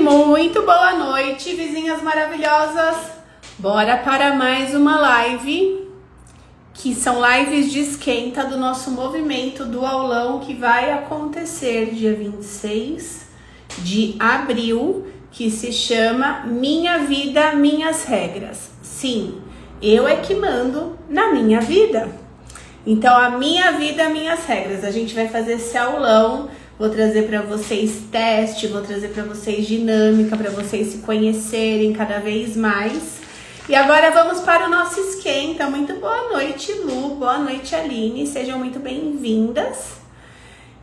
muito boa noite, vizinhas maravilhosas. Bora para mais uma live, que são lives de esquenta do nosso movimento do aulão que vai acontecer dia 26 de abril, que se chama Minha Vida, Minhas Regras. Sim, eu é que mando na minha vida. Então, a minha vida, minhas regras. A gente vai fazer esse aulão. Vou trazer para vocês teste, vou trazer para vocês dinâmica, para vocês se conhecerem cada vez mais. E agora vamos para o nosso esquenta. Muito boa noite, Lu. Boa noite, Aline. Sejam muito bem-vindas.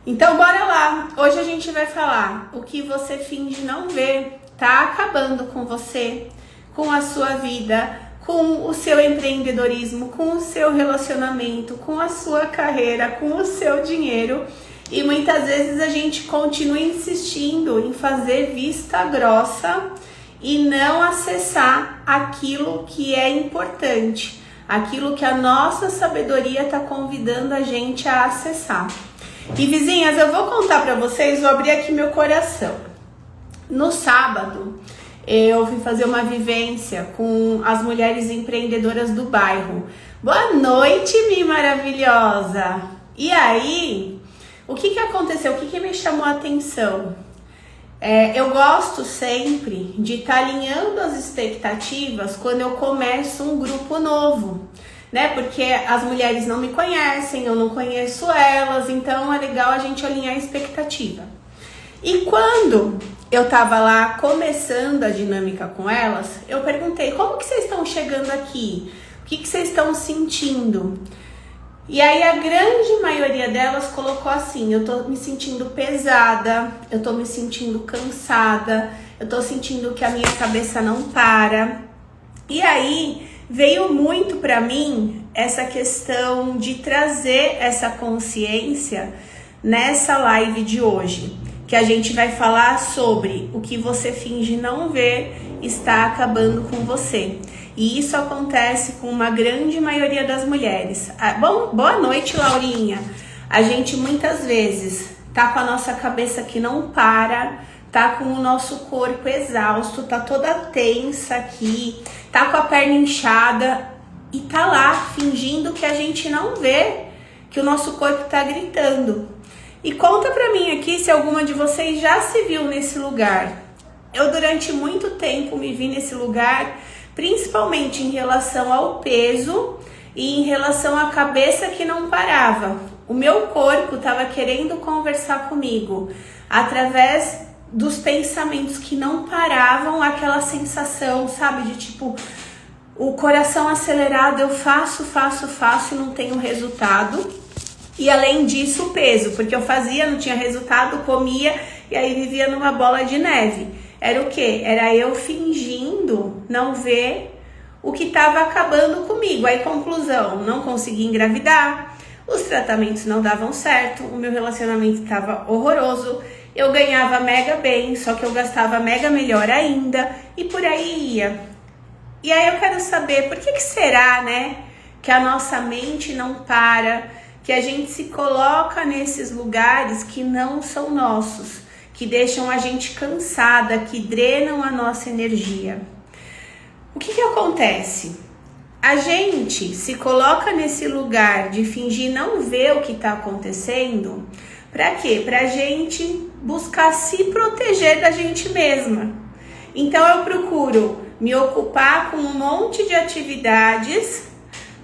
Então, bora lá. Hoje a gente vai falar o que você finge não ver. Tá acabando com você, com a sua vida, com o seu empreendedorismo, com o seu relacionamento, com a sua carreira, com o seu dinheiro. E muitas vezes a gente continua insistindo em fazer vista grossa e não acessar aquilo que é importante, aquilo que a nossa sabedoria está convidando a gente a acessar. E vizinhas, eu vou contar para vocês, vou abrir aqui meu coração. No sábado, eu fui fazer uma vivência com as mulheres empreendedoras do bairro. Boa noite, minha maravilhosa! E aí, o que aconteceu? O que me chamou a atenção? Eu gosto sempre de estar alinhando as expectativas quando eu começo um grupo novo, né? Porque as mulheres não me conhecem, eu não conheço elas, então é legal a gente alinhar a expectativa. E quando eu tava lá começando a dinâmica com elas, eu perguntei, como que vocês estão chegando aqui? O que vocês estão sentindo? E aí a grande maioria delas colocou assim, eu tô me sentindo pesada, eu tô me sentindo cansada, eu tô sentindo que a minha cabeça não para. E aí veio muito pra mim essa questão de trazer essa consciência nessa live de hoje, que a gente vai falar sobre o que você finge não ver está acabando com você. E isso acontece com uma grande maioria das mulheres. Boa noite, Laurinha. A gente muitas vezes tá com a nossa cabeça que não para, tá com o nosso corpo exausto, tá toda tensa aqui, tá com a perna inchada e tá lá fingindo que a gente não vê, que o nosso corpo tá gritando. E conta pra mim aqui se alguma de vocês já se viu nesse lugar. Eu durante muito tempo me vi nesse lugar, principalmente em relação ao peso e em relação à cabeça que não parava. O meu corpo estava querendo conversar comigo através dos pensamentos que não paravam, aquela sensação, sabe, de tipo, o coração acelerado, eu faço e não tenho resultado. E além disso, o peso, porque eu fazia, não tinha resultado, comia e aí vivia numa bola de neve. Era o quê? Era eu fingindo não ver o que estava acabando comigo. Aí, conclusão, não consegui engravidar, os tratamentos não davam certo, o meu relacionamento estava horroroso, eu ganhava mega bem, só que eu gastava mega melhor ainda, e por aí ia. E aí eu quero saber, por que será, né, que a nossa mente não para, que a gente se coloca nesses lugares que não são nossos, que deixam a gente cansada, que drenam a nossa energia. O que acontece? A gente se coloca nesse lugar de fingir não ver o que está acontecendo, para quê? Para a gente buscar se proteger da gente mesma. Então eu procuro me ocupar com um monte de atividades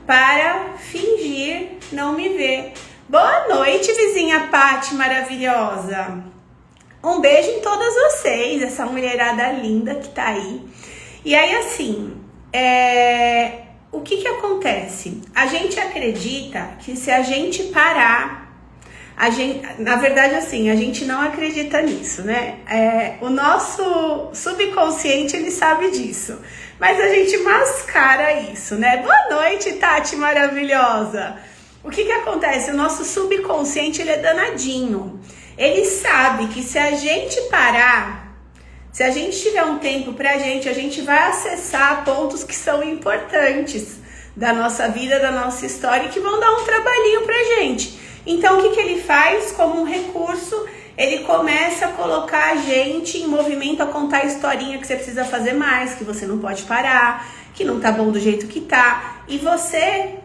para fingir não me ver. Boa noite, vizinha Pati maravilhosa. Um beijo em todas vocês, essa mulherada linda que tá aí. E aí, assim, o que acontece? A gente acredita que se a gente parar, na verdade, assim, a gente não acredita nisso, né? O nosso subconsciente, ele sabe disso. Mas a gente mascara isso, né? Boa noite, Tati maravilhosa. O que acontece? O nosso subconsciente, ele é danadinho. Ele sabe que se a gente parar, se a gente tiver um tempo pra gente, a gente vai acessar pontos que são importantes da nossa vida, da nossa história e que vão dar um trabalhinho pra gente. Então, o que ele faz como um recurso? ele começa a colocar a gente em movimento, a contar a historinha que você precisa fazer mais, que você não pode parar, que não tá bom do jeito que tá. E você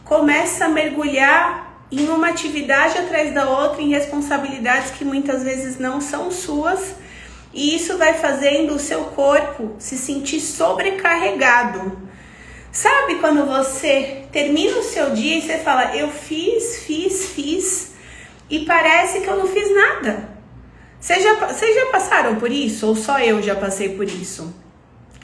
começa a mergulhar em uma atividade atrás da outra, em responsabilidades que muitas vezes não são suas. E isso vai fazendo o seu corpo se sentir sobrecarregado. Sabe quando você termina o seu dia e você fala, eu fiz, e parece que eu não fiz nada. Vocês já passaram por isso? Ou só eu já passei por isso?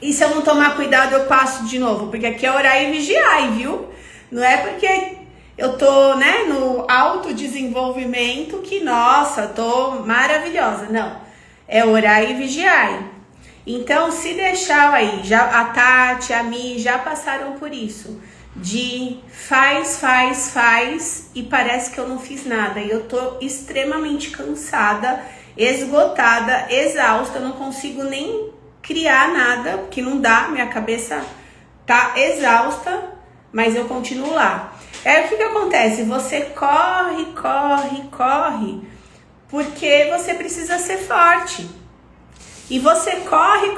E se eu não tomar cuidado, eu passo de novo? Porque aqui é orar e vigiar, viu? Não é porque eu tô, né, no autodesenvolvimento que, nossa, tô maravilhosa. Não, é orar e vigiar. Então, se deixar aí, já a Tati, a Mi já passaram por isso. De faz e parece que eu não fiz nada. E eu tô extremamente cansada, esgotada, exausta. Eu não consigo nem criar nada, porque não dá, minha cabeça tá exausta, mas eu continuo lá. Aí o que acontece? Você corre, porque você precisa ser forte. E você corre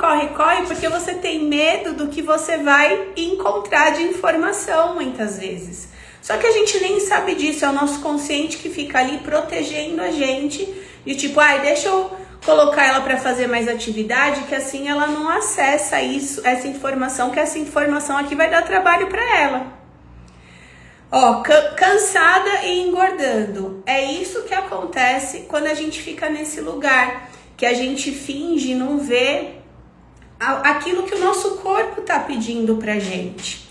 porque você tem medo do que você vai encontrar de informação muitas vezes. Só que a gente nem sabe disso, é o nosso consciente que fica ali protegendo a gente. De tipo, deixa eu colocar ela para fazer mais atividade, que assim ela não acessa isso, essa informação, que essa informação aqui vai dar trabalho para ela. Ó, cansada e engordando. É isso que acontece quando a gente fica nesse lugar, que a gente finge não ver aquilo que o nosso corpo tá pedindo pra gente.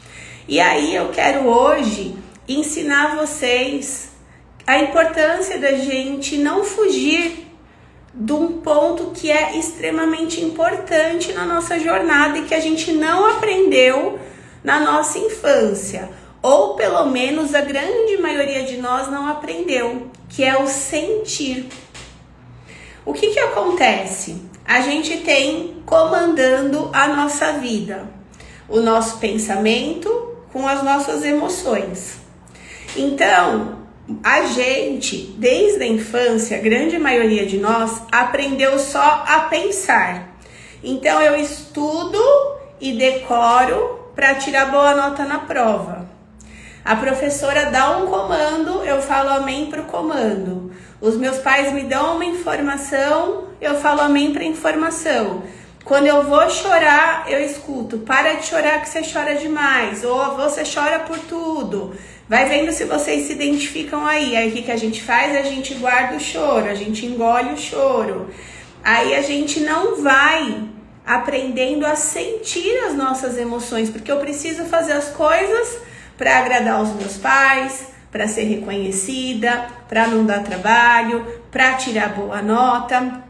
E aí eu quero hoje ensinar vocês a importância da gente não fugir de um ponto que é extremamente importante na nossa jornada e que a gente não aprendeu na nossa infância. Ou pelo menos a grande maioria de nós não aprendeu, que é o sentir. O que acontece? A gente tem comandando a nossa vida, o nosso pensamento com as nossas emoções. Então, a gente, desde a infância, a grande maioria de nós, aprendeu só a pensar. Então, eu estudo e decoro para tirar boa nota na prova. A professora dá um comando, eu falo amém para o comando. Os meus pais me dão uma informação, eu falo amém para a informação. Quando eu vou chorar, eu escuto, para de chorar que você chora demais, ou você chora por tudo. Vai vendo se vocês se identificam aí. Aí o que a gente faz? A gente guarda o choro, a gente engole o choro. Aí a gente não vai aprendendo a sentir as nossas emoções, porque eu preciso fazer as coisas para agradar os meus pais, para ser reconhecida, para não dar trabalho, para tirar boa nota.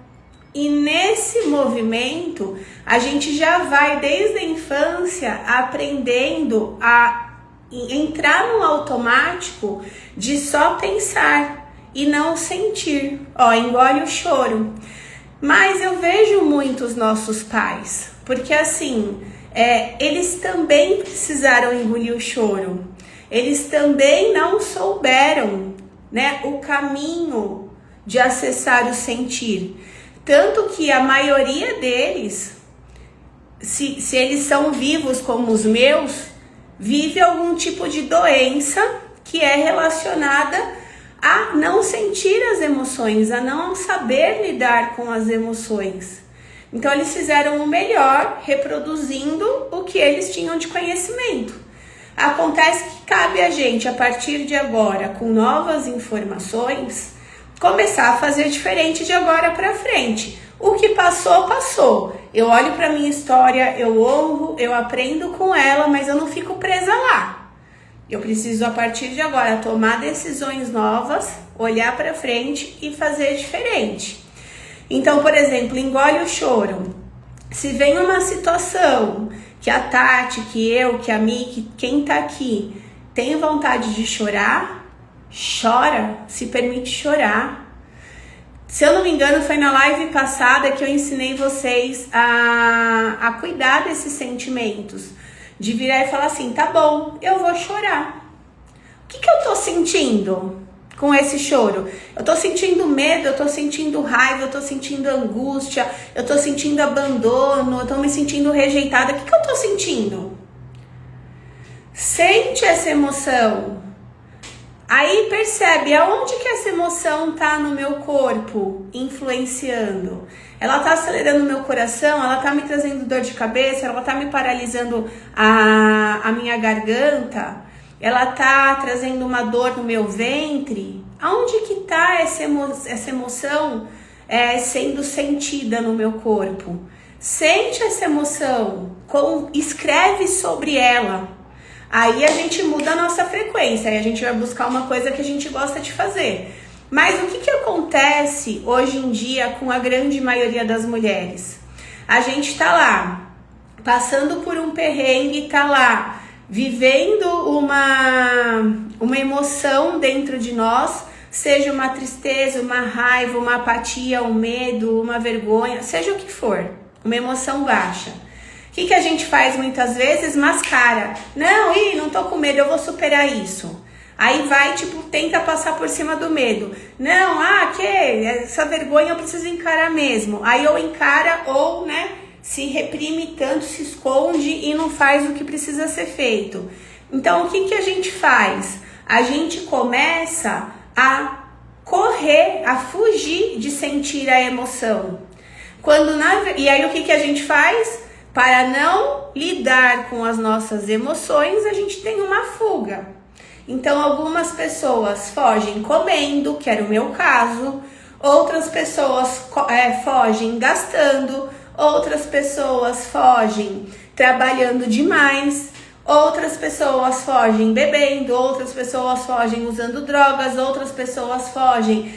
E nesse movimento, a gente já vai desde a infância aprendendo a entrar no automático de só pensar e não sentir. Ó, engole o choro. Mas eu vejo muitos nossos pais, porque assim, eles também precisaram engolir o choro. Eles também não souberam, né, o caminho de acessar o sentir. Tanto que a maioria deles, se eles são vivos como os meus, vive algum tipo de doença que é relacionada a não sentir as emoções, a não saber lidar com as emoções. Então eles fizeram o melhor, reproduzindo o que eles tinham de conhecimento. Acontece que cabe a gente, a partir de agora, com novas informações, começar a fazer diferente de agora para frente. O que passou, passou. Eu olho para minha história, eu honro, eu aprendo com ela, mas eu não fico presa lá. Eu preciso, a partir de agora, tomar decisões novas, olhar para frente e fazer diferente. Então, por exemplo, engole o choro. Se vem uma situação que a Tati, que eu, que a Mi, que quem tá aqui tem vontade de chorar, chora, se permite chorar. Se eu não me engano, foi na live passada que eu ensinei vocês a cuidar desses sentimentos. De virar e falar assim, tá bom, eu vou chorar. O que eu tô sentindo? com esse choro? Eu tô sentindo medo, eu tô sentindo raiva, eu tô sentindo angústia, eu tô sentindo abandono, eu tô me sentindo rejeitada. O que eu tô sentindo? Sente essa emoção. Aí percebe aonde que essa emoção tá no meu corpo influenciando. Ela tá acelerando o meu coração, ela tá me trazendo dor de cabeça, ela tá me paralisando a minha garganta, ela tá trazendo uma dor no meu ventre. Aonde que tá essa emoção sendo sentida no meu corpo? Sente essa emoção, escreve sobre ela. Aí a gente muda a nossa frequência, aí a gente vai buscar uma coisa que a gente gosta de fazer. Mas o que acontece hoje em dia com a grande maioria das mulheres? A gente tá lá, passando por um perrengue, tá lá, vivendo uma emoção dentro de nós, seja uma tristeza, uma raiva, uma apatia, um medo, uma vergonha, seja o que for, uma emoção baixa. O que a gente faz muitas vezes? Mascara. Não tô com medo, eu vou superar isso. Aí vai, tenta passar por cima do medo. Não, essa vergonha eu preciso encarar mesmo. Aí ou encara ou, se reprime tanto, se esconde e não faz o que precisa ser feito. Então, o que a gente faz? A gente começa a correr, a fugir de sentir a emoção. E aí, o que a gente faz? Para não lidar com as nossas emoções, a gente tem uma fuga. Então, algumas pessoas fogem comendo, que era o meu caso. Outras pessoas fogem gastando. Outras pessoas fogem trabalhando demais. Outras pessoas fogem bebendo. Outras pessoas fogem usando drogas. Outras pessoas fogem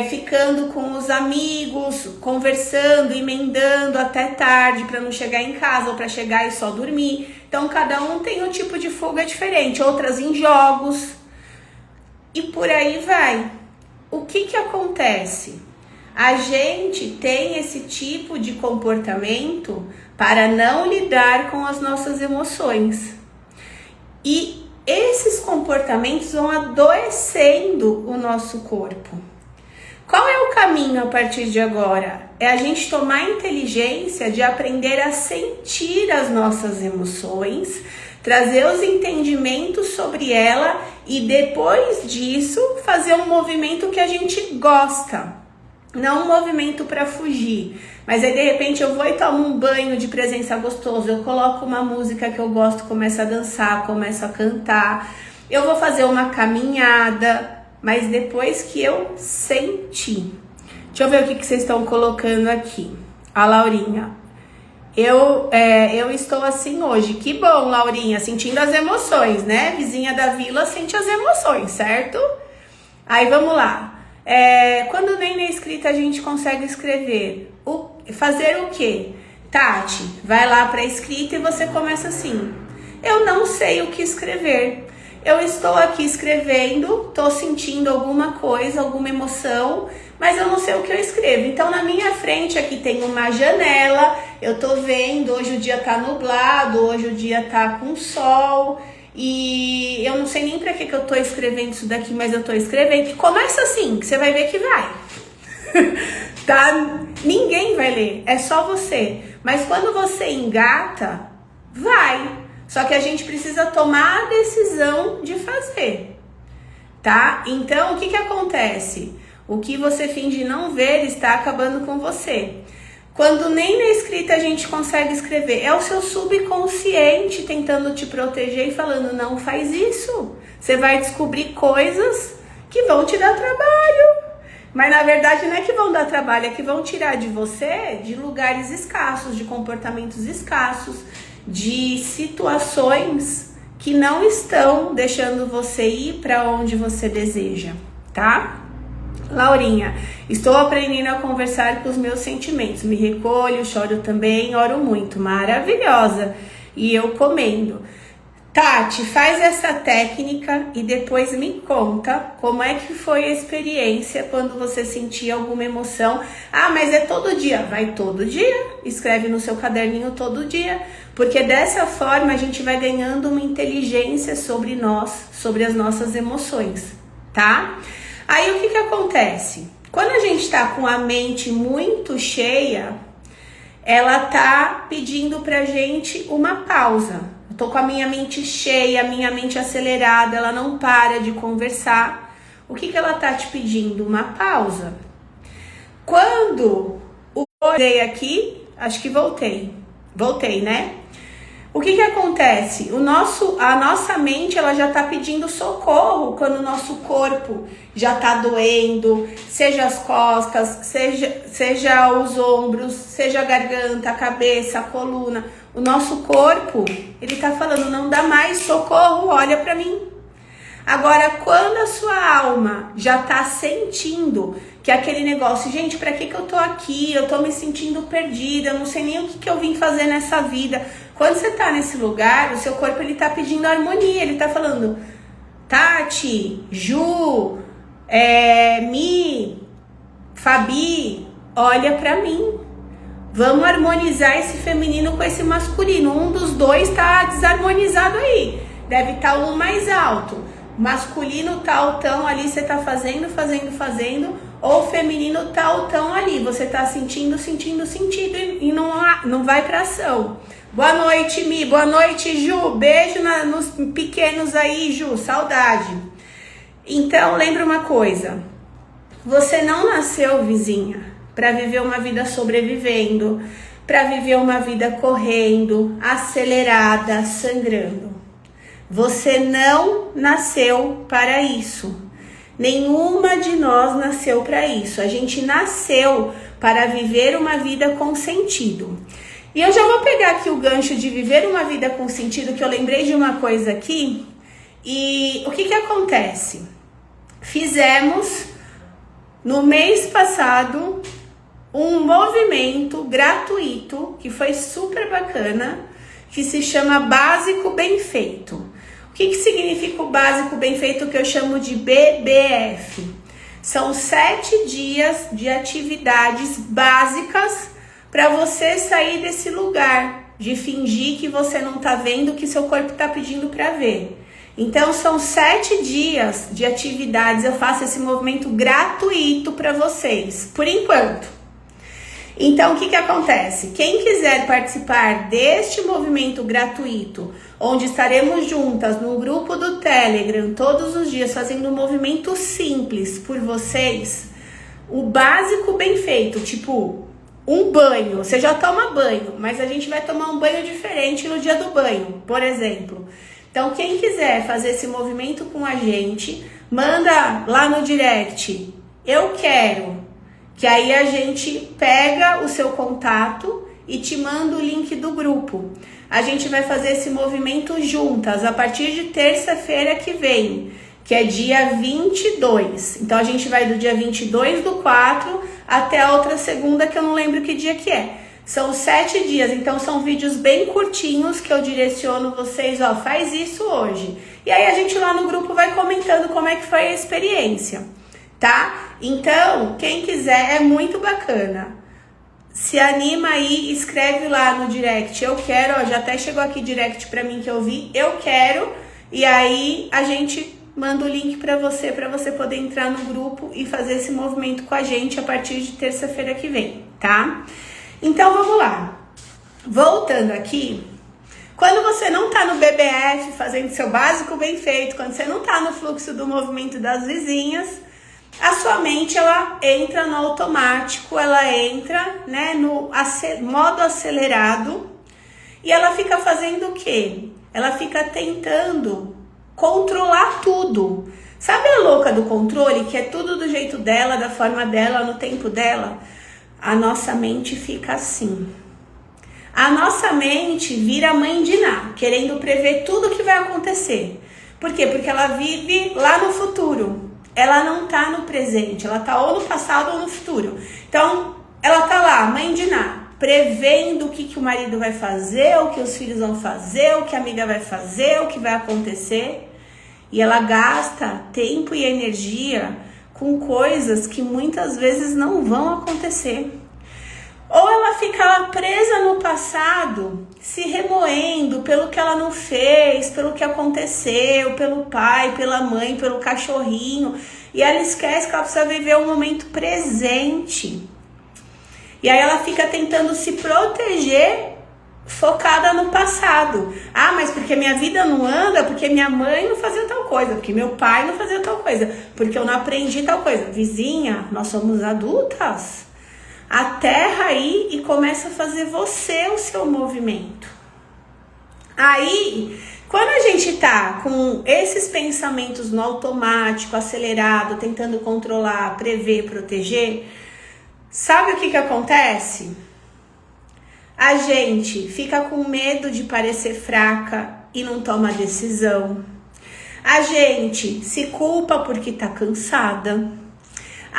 ficando com os amigos, conversando, emendando até tarde para não chegar em casa ou para chegar e só dormir. Então, cada um tem um tipo de fuga diferente. Outras em jogos e por aí vai. O que acontece? A gente tem esse tipo de comportamento para não lidar com as nossas emoções. E esses comportamentos vão adoecendo o nosso corpo. Qual é o caminho a partir de agora? É a gente tomar a inteligência de aprender a sentir as nossas emoções, trazer os entendimentos sobre ela e depois disso fazer um movimento que a gente gosta. Não um movimento para fugir, mas aí de repente eu vou e tomo um banho de presença gostoso, eu coloco uma música que eu gosto, começo a dançar, começo a cantar, eu vou fazer uma caminhada, mas depois que eu senti. Deixa eu ver o que vocês estão colocando aqui. A Laurinha. Eu estou assim hoje. Que bom, Laurinha, sentindo as emoções, né? Vizinha da vila sente as emoções, certo? Aí vamos lá. Quando nem na escrita a gente consegue escrever, fazer o quê? Tati, vai lá para a escrita e você começa assim. Eu não sei o que escrever. Eu estou aqui escrevendo, estou sentindo alguma coisa, alguma emoção, mas eu não sei o que eu escrevo. Então, na minha frente aqui tem uma janela, eu tô vendo, hoje o dia tá nublado, hoje o dia tá com sol, e eu não sei nem pra que eu tô escrevendo isso daqui, mas eu tô escrevendo. E começa assim, que você vai ver que vai. Tá? Ninguém vai ler, é só você. Mas quando você engata, vai. Só que a gente precisa tomar a decisão de fazer, tá? Então, o que acontece? O que você finge não ver está acabando com você. Quando nem na escrita a gente consegue escrever, é o seu subconsciente tentando te proteger e falando, não faz isso. Você vai descobrir coisas que vão te dar trabalho. Mas na verdade não é que vão dar trabalho, é que vão tirar de você de lugares escassos, de comportamentos escassos, de situações que não estão deixando você ir para onde você deseja, tá? Laurinha, estou aprendendo a conversar com os meus sentimentos, me recolho, choro também, oro muito, maravilhosa, e eu comendo. Tati, faz essa técnica e depois me conta como é que foi a experiência quando você sentia alguma emoção. Ah, mas é todo dia. Vai todo dia, escreve no seu caderninho todo dia, porque dessa forma a gente vai ganhando uma inteligência sobre nós, sobre as nossas emoções, tá? Aí o que que acontece? Quando a gente tá com a mente muito cheia, ela tá pedindo pra gente uma pausa. Eu tô com a minha mente cheia, a minha mente acelerada, ela não para de conversar. O que que ela tá te pedindo? Uma pausa. Quando voltei aqui, acho que voltei, né? O que que acontece? A nossa mente, ela já tá pedindo socorro quando o nosso corpo já tá doendo, seja as costas, seja os ombros, seja a garganta, a cabeça, a coluna. O nosso corpo, ele tá falando, não dá mais, socorro, olha pra mim. Agora, quando a sua alma já tá sentindo que aquele negócio, gente, pra que eu tô aqui? Eu tô me sentindo perdida, eu não sei nem o que eu vim fazer nessa vida. Quando você tá nesse lugar, o seu corpo, ele tá pedindo harmonia, ele tá falando, Tati, Ju, Mi, Fabi, olha pra mim. Vamos harmonizar esse feminino com esse masculino. Um dos dois tá desarmonizado aí. Deve estar um mais alto. Masculino tá altão ali, você tá fazendo, ou feminino tá altão ali, você tá sentindo e não vai pra ação. Boa noite, Mi, boa noite, Ju, beijo nos pequenos aí, Ju, saudade. Então, lembra uma coisa, você não nasceu, vizinha, pra viver uma vida sobrevivendo, pra viver uma vida correndo, acelerada, sangrando. Você não nasceu para isso. Nenhuma de nós nasceu para isso. A gente nasceu para viver uma vida com sentido. E eu já vou pegar aqui o gancho de viver uma vida com sentido, que eu lembrei de uma coisa aqui. E o que que acontece? Fizemos, no mês passado, um movimento gratuito, que foi super bacana, que se chama Básico Bem Feito. O que significa o básico bem feito, que eu chamo de BBF? São 7 dias de atividades básicas para você sair desse lugar de fingir que você não tá vendo o que seu corpo tá pedindo para ver. Então são 7 dias de atividades, eu faço esse movimento gratuito para vocês, por enquanto. Então, o que que acontece? Quem quiser participar deste movimento gratuito, onde estaremos juntas no grupo do Telegram todos os dias fazendo um movimento simples por vocês, o básico bem feito, tipo um banho, você já toma banho, mas a gente vai tomar um banho diferente no dia do banho, por exemplo. Então, quem quiser fazer esse movimento com a gente, manda lá no direct, eu quero. Que aí a gente pega o seu contato e te manda o link do grupo. A gente vai fazer esse movimento juntas a partir de terça-feira que vem, que é dia 22. Então a gente vai do dia 22/4 até a outra segunda, que eu não lembro que dia que é. São 7 dias, então são vídeos bem curtinhos que eu direciono vocês, ó, faz isso hoje. E aí a gente lá no grupo vai comentando como é que foi a experiência, tá? Então, quem quiser, é muito bacana. Se anima aí, escreve lá no direct, eu quero, ó, já até chegou aqui direct pra mim que eu vi, eu quero, e aí a gente manda o link pra você poder entrar no grupo e fazer esse movimento com a gente a partir de terça-feira que vem, tá? Então, vamos lá. Voltando aqui, quando você não tá no BBF, fazendo seu básico bem feito, quando você não tá no fluxo do movimento das vizinhas, a sua mente, ela entra no automático, ela entra, né, no modo acelerado, e ela fica fazendo o quê? Ela fica tentando controlar tudo. Sabe a louca do controle, que é tudo do jeito dela, da forma dela, no tempo dela? A nossa mente fica assim. A nossa mente vira mãe de Ná, querendo prever tudo o que vai acontecer. Por quê? Porque ela vive lá no futuro. Ela não tá no presente, ela tá ou no passado ou no futuro. Então, ela tá lá, mãe de Ná, prevendo o que o marido vai fazer, o que os filhos vão fazer, o que a amiga vai fazer, o que vai acontecer. E ela gasta tempo e energia com coisas que muitas vezes não vão acontecer. Ou ela fica lá presa no passado, passado, se remoendo pelo que ela não fez, pelo que aconteceu, pelo pai, pela mãe, pelo cachorrinho. E ela esquece que ela precisa viver o momento presente. E aí ela fica tentando se proteger, focada no passado. Ah, mas porque minha vida não anda, porque minha mãe não fazia tal coisa, porque meu pai não fazia tal coisa, porque eu não aprendi tal coisa. Vizinha, nós somos adultas. Aterra aí e começa a fazer você o seu movimento. Aí, quando a gente tá com esses pensamentos no automático, acelerado, tentando controlar, prever, proteger, sabe o que acontece? A gente fica com medo de parecer fraca e não toma decisão. A gente se culpa porque tá cansada.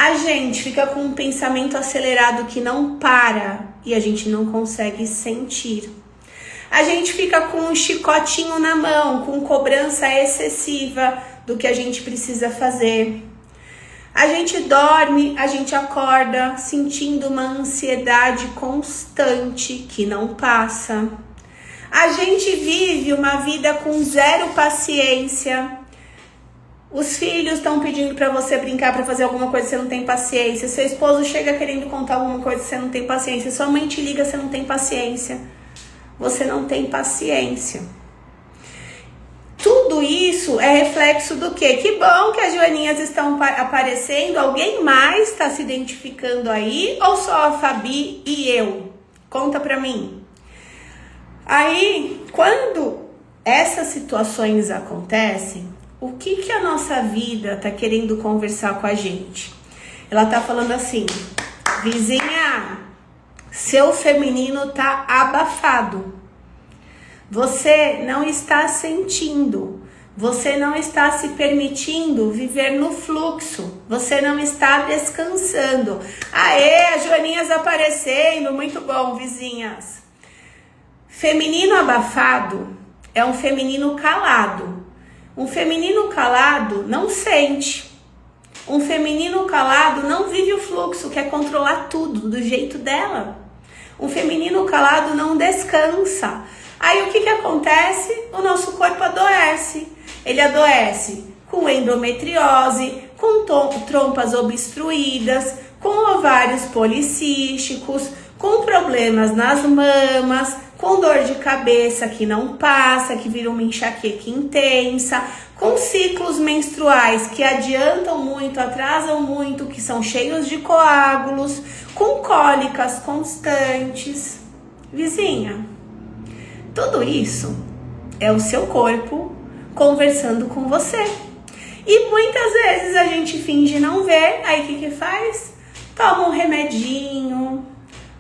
A gente fica com um pensamento acelerado que não para e a gente não consegue sentir. A gente fica com um chicotinho na mão, com cobrança excessiva do que a gente precisa fazer. A gente dorme, a gente acorda sentindo uma ansiedade constante que não passa. A gente vive uma vida com zero paciência. Os filhos estão pedindo para você brincar, para fazer alguma coisa, você não tem paciência. Seu esposo chega querendo contar alguma coisa, você não tem paciência. Sua mãe te liga, você não tem paciência. Você não tem paciência. Tudo isso é reflexo do quê? Que bom que as joaninhas estão aparecendo. Alguém mais está se identificando aí? Ou só a Fabi e eu? Conta pra mim. Aí, quando essas situações acontecem, o que a nossa vida tá querendo conversar com a gente? Ela tá falando assim: vizinha, seu feminino tá abafado. Você não está sentindo. Você não está se permitindo viver no fluxo. Você não está descansando. Aê, as joaninhas aparecendo. Muito bom, vizinhas. Feminino abafado é um feminino calado. Um feminino calado não sente. Um feminino calado não vive o fluxo, quer controlar tudo do jeito dela. Um feminino calado não descansa. Aí o que acontece? O nosso corpo adoece. Ele adoece com endometriose, com trompas obstruídas, com ovários policísticos, com problemas nas mamas, com dor de cabeça que não passa, que vira uma enxaqueca intensa, com ciclos menstruais que adiantam muito, atrasam muito, que são cheios de coágulos, com cólicas constantes. Vizinha, tudo isso é o seu corpo conversando com você. E muitas vezes a gente finge não ver, aí o que faz? Toma um remedinho,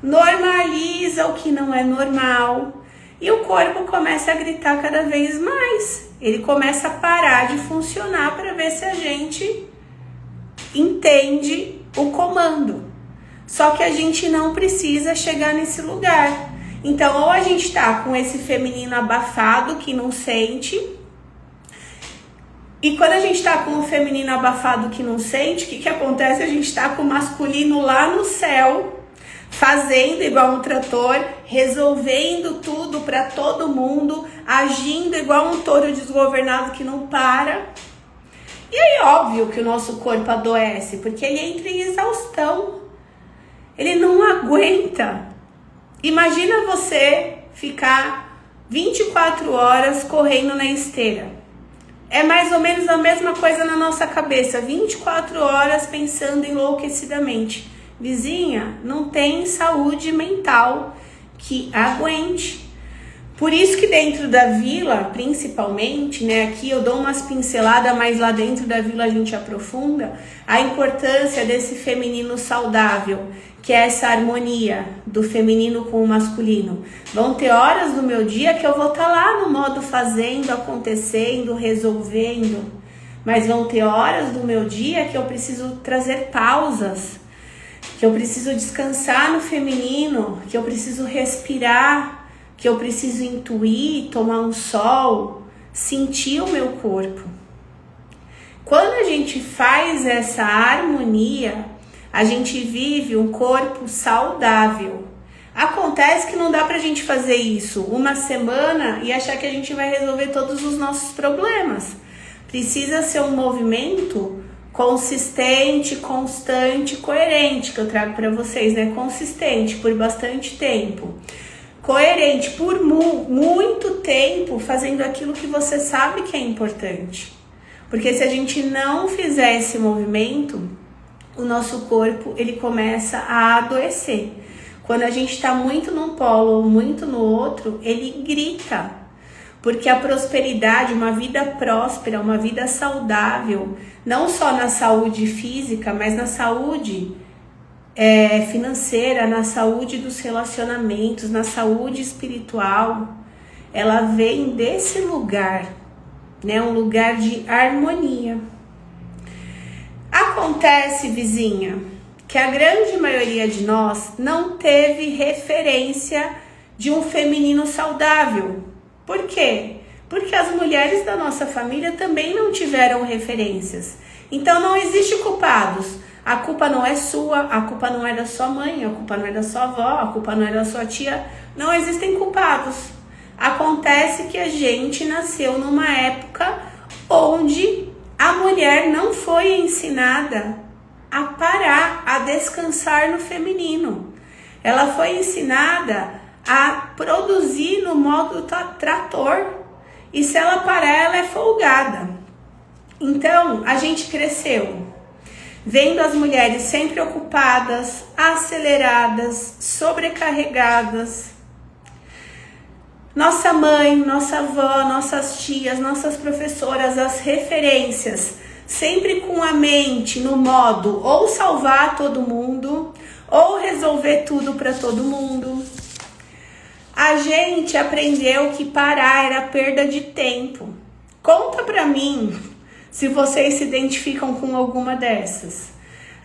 normaliza o que não é normal e o corpo começa a gritar cada vez mais. Ele começa a parar de funcionar para ver se a gente entende o comando. Só que a gente não precisa chegar nesse lugar. Então, ou a gente tá com esse feminino abafado que não sente. E quando a gente tá com o feminino abafado que não sente, o que acontece? A gente tá com o masculino lá no céu, fazendo igual um trator, resolvendo tudo para todo mundo, agindo igual um touro desgovernado que não para. E aí, óbvio que o nosso corpo adoece, porque ele entra em exaustão. Ele não aguenta. Imagina você ficar 24 horas correndo na esteira. É mais ou menos a mesma coisa na nossa cabeça, 24 horas pensando enlouquecidamente. Vizinha, não tem saúde mental que aguente. Por isso que dentro da vila, principalmente, né, aqui eu dou umas pinceladas, mas lá dentro da vila a gente aprofunda, a importância desse feminino saudável, que é essa harmonia do feminino com o masculino. Vão ter horas do meu dia que eu vou estar lá no modo fazendo, acontecendo, resolvendo, mas vão ter horas do meu dia que eu preciso trazer pausas, que eu preciso descansar no feminino, que eu preciso respirar, que eu preciso intuir, tomar um sol, sentir o meu corpo. Quando a gente faz essa harmonia, a gente vive um corpo saudável. Acontece que não dá pra gente fazer isso uma semana e achar que a gente vai resolver todos os nossos problemas. Precisa ser um movimento consistente, constante, coerente, que eu trago para vocês, né? Consistente por bastante tempo. Coerente por muito tempo, fazendo aquilo que você sabe que é importante. Porque se a gente não fizer esse movimento, o nosso corpo ele começa a adoecer. Quando a gente está muito num polo ou muito no outro, ele grita. Porque a prosperidade, uma vida próspera, uma vida saudável, não só na saúde física, mas na saúde financeira, na saúde dos relacionamentos, na saúde espiritual, ela vem desse lugar, né? Um lugar de harmonia. Acontece, vizinha, que a grande maioria de nós não teve referência de um feminino saudável. Por quê? Porque as mulheres da nossa família também não tiveram referências. Então não existe culpados. A culpa não é sua, a culpa não é da sua mãe, a culpa não é da sua avó, a culpa não é da sua tia. Não existem culpados. Acontece que a gente nasceu numa época onde a mulher não foi ensinada a parar, a descansar no feminino. Ela foi ensinada a produzir no modo trator. E se ela parar, ela é folgada. Então, a gente cresceu vendo as mulheres sempre ocupadas, aceleradas, sobrecarregadas. Nossa mãe, nossa avó, nossas tias, nossas professoras, as referências, sempre com a mente no modo ou salvar todo mundo, ou resolver tudo para todo mundo. A gente aprendeu que parar era perda de tempo. Conta pra mim se vocês se identificam com alguma dessas.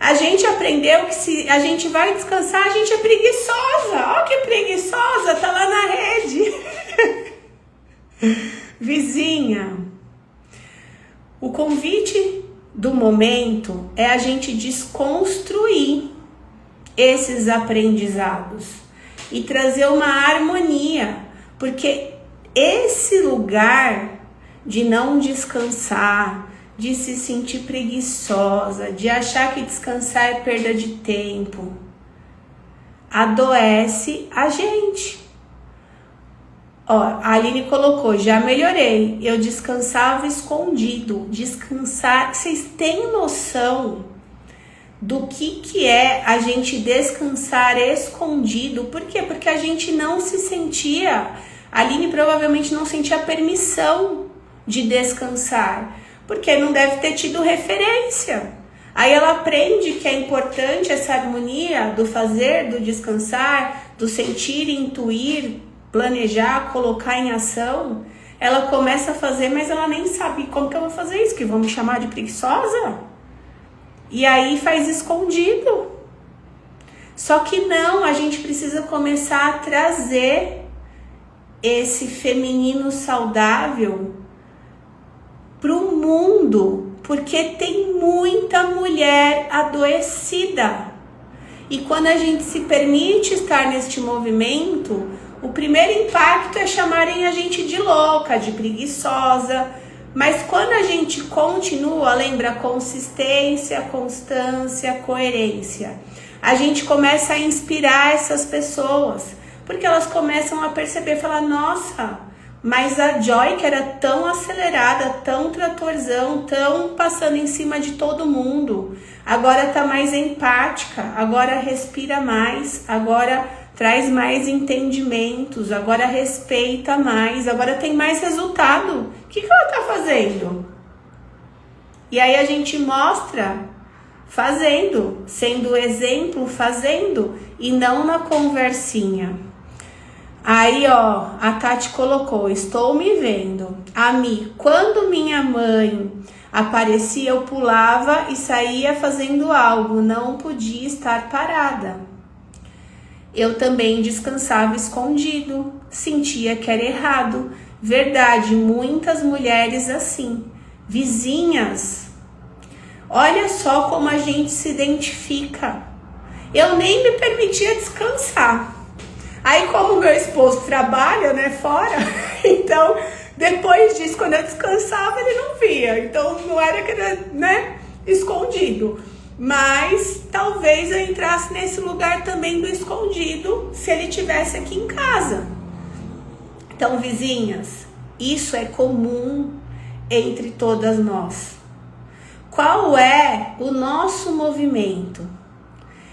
A gente aprendeu que se a gente vai descansar, a gente é preguiçosa. Ó que preguiçosa, tá lá na rede. Vizinha, o convite do momento é a gente desconstruir esses aprendizados e trazer uma harmonia, porque esse lugar de não descansar, de se sentir preguiçosa, de achar que descansar é perda de tempo, adoece a gente. Ó, a Aline colocou, já melhorei, eu descansava escondido. Descansar, vocês têm noção do que é a gente descansar escondido? Por quê? Porque a gente não se sentia, a Aline provavelmente não sentia permissão de descansar, porque não deve ter tido referência. Aí ela aprende que é importante essa harmonia do fazer, do descansar, do sentir, intuir, planejar, colocar em ação. Ela começa a fazer, mas ela nem sabe como que eu vou fazer isso, que vão me chamar de preguiçosa? E aí faz escondido. Só que não, a gente precisa começar a trazer esse feminino saudável pro mundo, porque tem muita mulher adoecida. E quando a gente se permite estar neste movimento, o primeiro impacto é chamarem a gente de louca, de preguiçosa. Mas quando a gente continua, lembra consistência, constância, coerência, a gente começa a inspirar essas pessoas, porque elas começam a perceber, falar, nossa, mas a Joy, que era tão acelerada, tão tratorzão, tão passando em cima de todo mundo, agora tá mais empática, agora respira mais, agora traz mais entendimentos, agora respeita mais, agora tem mais resultado. O que ela tá fazendo? E aí a gente mostra fazendo, sendo exemplo, fazendo, e não na conversinha. Aí, ó, a Tati colocou, estou me vendo. Ami, quando minha mãe aparecia, eu pulava e saía fazendo algo, não podia estar parada. Eu também descansava escondido, sentia que era errado. Verdade, muitas mulheres assim. Vizinhas, olha só como a gente se identifica. Eu nem me permitia descansar. Aí, como meu esposo trabalha, né, fora, então, depois disso, quando eu descansava, ele não via. Então, não era que era, né, escondido. Mas, talvez eu entrasse nesse lugar também do escondido, se ele estivesse aqui em casa. Então, vizinhas, isso é comum entre todas nós. Qual é o nosso movimento?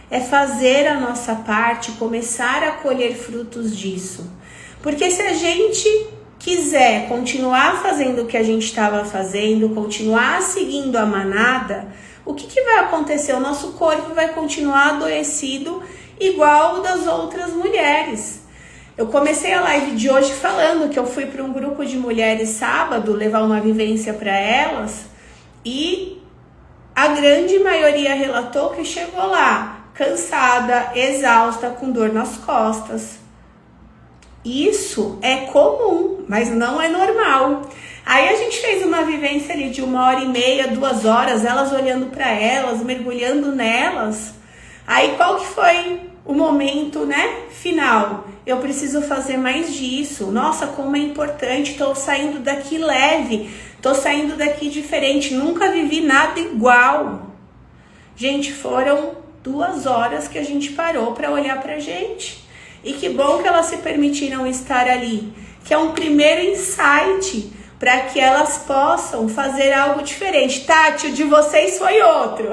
É fazer a nossa parte, começar a colher frutos disso. Porque se a gente quiser continuar fazendo o que a gente estava fazendo, continuar seguindo a manada, o que vai acontecer? O nosso corpo vai continuar adoecido igual o das outras mulheres. Eu comecei a live de hoje falando que eu fui para um grupo de mulheres sábado levar uma vivência para elas e a grande maioria relatou que chegou lá cansada, exausta, com dor nas costas. Isso é comum, mas não é normal. Aí a gente fez uma vivência ali de 1h30, 2 horas, elas olhando para elas, mergulhando nelas. Aí qual que foi o momento, né, final? Eu preciso fazer mais disso. Nossa, como é importante, tô saindo daqui leve, tô saindo daqui diferente, nunca vivi nada igual. Gente, foram 2 horas que a gente parou para olhar pra gente. E que bom que elas se permitiram estar ali, que é um primeiro insight para que elas possam fazer algo diferente. Tati, o de vocês foi outro.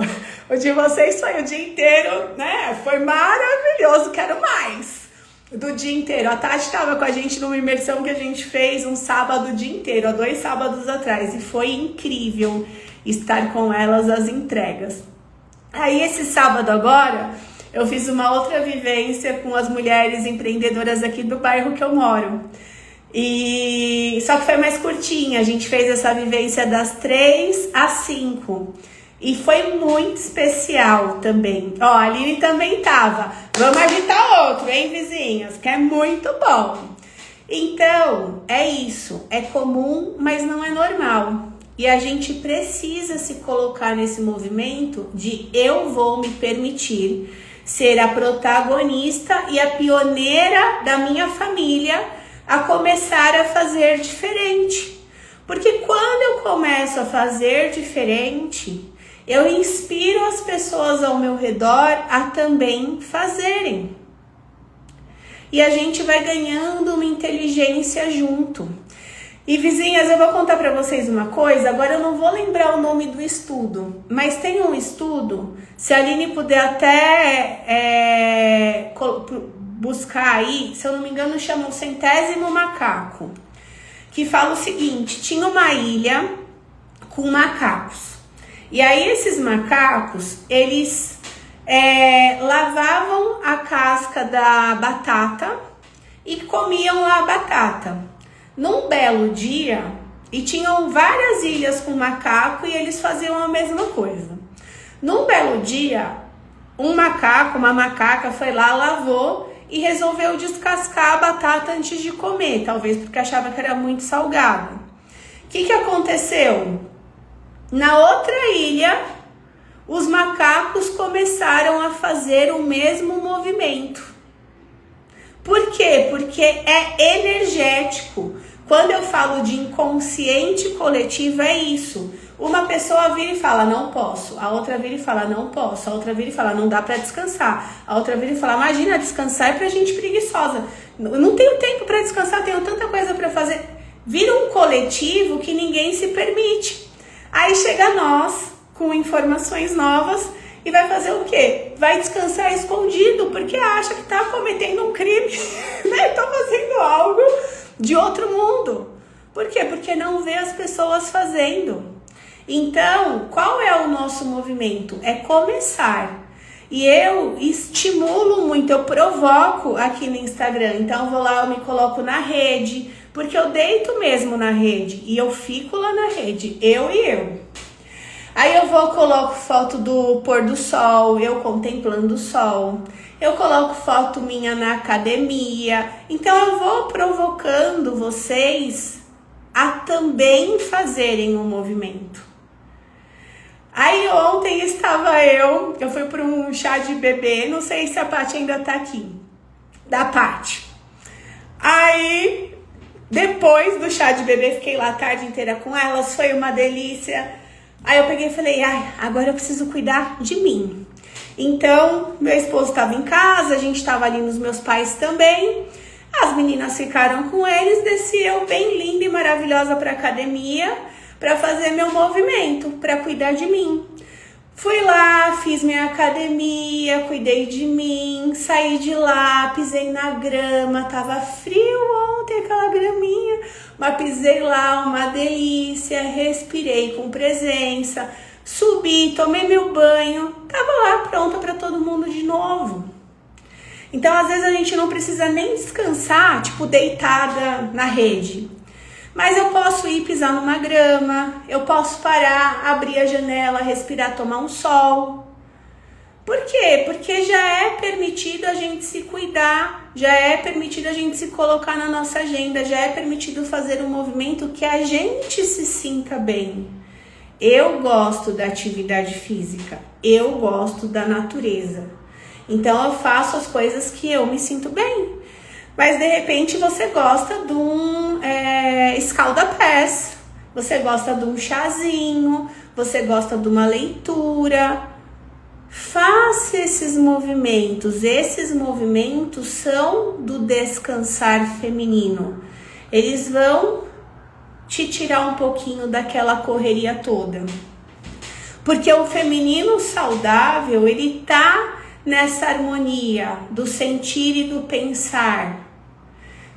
O de vocês foi o dia inteiro, né? Foi maravilhoso, quero mais. Do dia inteiro. A Tati estava com a gente numa imersão que a gente fez um sábado o dia inteiro, há 2 sábados atrás. E foi incrível estar com elas as entregas. Aí esse sábado agora, eu fiz uma outra vivência com as mulheres empreendedoras aqui do bairro que eu moro. E só que foi mais curtinha, a gente fez essa vivência das 3 às 5. E foi muito especial também. Ó, a Aline também tava. Vamos agitar outro, hein, vizinhas? Que é muito bom. Então, é isso. É comum, mas não é normal. E a gente precisa se colocar nesse movimento de eu vou me permitir ser a protagonista e a pioneira da minha família a começar a fazer diferente. Porque quando eu começo a fazer diferente, eu inspiro as pessoas ao meu redor a também fazerem. E a gente vai ganhando uma inteligência junto. E vizinhas, eu vou contar para vocês uma coisa, agora eu não vou lembrar o nome do estudo, mas tem um estudo, se a Aline puder até buscar aí, se eu não me engano chama o 100º macaco, que fala o seguinte, tinha uma ilha com macacos, e aí esses macacos, eles lavavam a casca da batata e comiam a batata. Num belo dia, e tinham várias ilhas com macaco e eles faziam a mesma coisa. Num belo dia, um macaco, uma macaca foi lá, lavou e resolveu descascar a batata antes de comer, talvez porque achava que era muito salgada. O que aconteceu? Na outra ilha, os macacos começaram a fazer o mesmo movimento. Por quê? Porque é energético. Quando eu falo de inconsciente coletivo, é isso. Uma pessoa vira e fala, não posso. A outra vira e fala, não posso. A outra vira e fala, não dá pra descansar. A outra vira e fala, imagina, descansar é pra gente preguiçosa. Não tenho tempo pra descansar, tenho tanta coisa pra fazer. Vira um coletivo que ninguém se permite. Aí chega nós, com informações novas, e vai fazer o quê? Vai descansar escondido, porque acha que tá cometendo um crime, né? Tá fazendo algo de outro mundo. Por quê? Porque não vê as pessoas fazendo. Então, qual é o nosso movimento? É começar. E eu estimulo muito, eu provoco aqui no Instagram. Então, eu vou lá, eu me coloco na rede, porque eu deito mesmo na rede. E eu fico lá na rede, eu e eu. Aí eu vou, coloco foto do pôr do sol, eu contemplando o sol. Eu coloco foto minha na academia. Então eu vou provocando vocês a também fazerem um movimento. Aí ontem estava eu fui para um chá de bebê, não sei se a Paty ainda tá aqui, da Paty. Depois do chá de bebê, fiquei lá a tarde inteira com elas, foi uma delícia. Aí eu peguei e falei, agora eu preciso cuidar de mim. Então, meu esposo estava em casa, a gente estava ali nos meus pais também. As meninas ficaram com eles, desci eu bem linda e maravilhosa para academia para fazer meu movimento, para cuidar de mim. Fui lá, fiz minha academia, cuidei de mim, saí de lá, pisei na grama, tava frio ontem aquela graminha, mas pisei lá, uma delícia, respirei com presença, subi, tomei meu banho, tava lá pronta para todo mundo de novo. Então, às vezes a gente não precisa nem descansar, tipo deitada na rede. Mas eu posso ir pisar numa grama, eu posso parar, abrir a janela, respirar, tomar um sol. Por quê? Porque já é permitido a gente se cuidar, já é permitido a gente se colocar na nossa agenda, já é permitido fazer um movimento que a gente se sinta bem. Eu gosto da atividade física, eu gosto da natureza. Então eu faço as coisas que eu me sinto bem. Mas de repente você gosta de um escalda-pés, você gosta de um chazinho, você gosta de uma leitura. Faça esses movimentos são do descansar feminino. Eles vão te tirar um pouquinho daquela correria toda. Porque o feminino saudável, ele tá nessa harmonia do sentir e do pensar,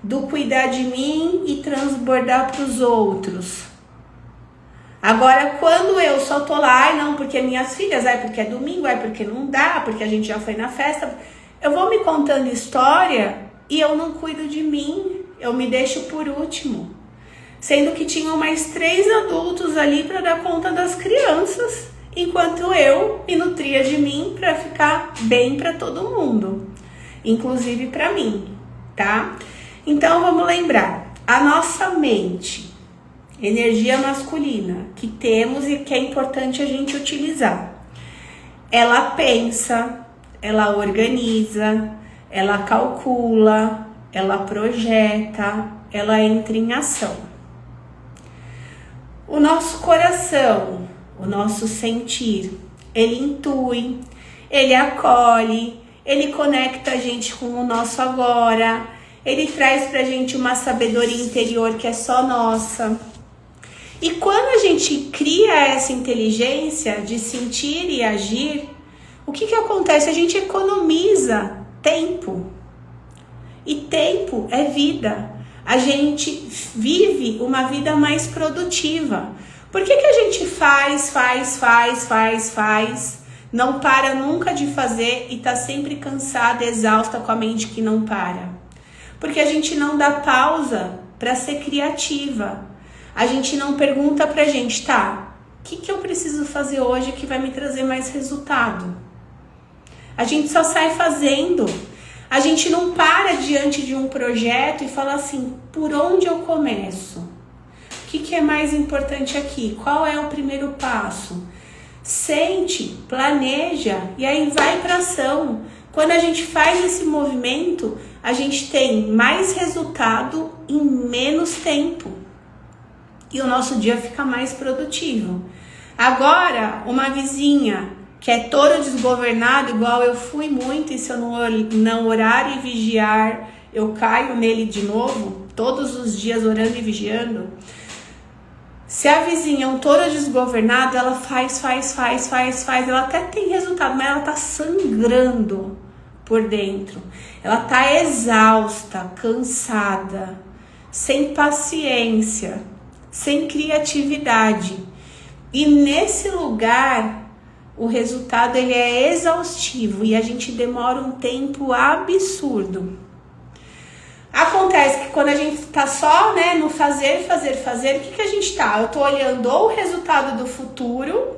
do cuidar de mim e transbordar para os outros. Agora, quando eu só tô lá, não, porque minhas filhas, porque é domingo, porque não dá, porque a gente já foi na festa, eu vou me contando história e eu não cuido de mim, eu me deixo por último. Sendo que tinham mais 3 adultos ali para dar conta das crianças, enquanto eu me nutria de mim para ficar bem para todo mundo, inclusive para mim, tá? Então vamos lembrar, a nossa mente, energia masculina que temos e que é importante a gente utilizar. Ela pensa, ela organiza, ela calcula, ela projeta, ela entra em ação. O nosso coração, o nosso sentir, ele intui, ele acolhe, ele conecta a gente com o nosso agora, ele traz pra gente uma sabedoria interior que é só nossa. E quando a gente cria essa inteligência de sentir e agir, o que acontece? A gente economiza tempo. E tempo é vida. A gente vive uma vida mais produtiva. Por que a gente faz, não para nunca de fazer e tá sempre cansada, exausta com a mente que não para? Porque a gente não dá pausa para ser criativa. A gente não pergunta pra gente, tá, o que eu preciso fazer hoje que vai me trazer mais resultado? A gente só sai fazendo. A gente não para diante de um projeto e fala assim, por onde eu começo? O que é mais importante aqui? Qual é o primeiro passo? Sente, planeja e aí vai pra ação. Quando a gente faz esse movimento, a gente tem mais resultado em menos tempo. E o nosso dia fica mais produtivo. Agora, uma vizinha que é touro desgovernado, igual eu fui muito, e se eu não orar e vigiar, eu caio nele de novo, todos os dias orando e vigiando. Se a vizinha é um touro desgovernado, ela faz, ela até tem resultado, mas ela tá sangrando por dentro. Ela tá exausta, cansada, sem paciência, sem criatividade. E nesse lugar, o resultado ele é exaustivo e a gente demora um tempo absurdo. Acontece que quando a gente tá só, no fazer, o que a gente tá? Eu tô olhando ou o resultado do futuro,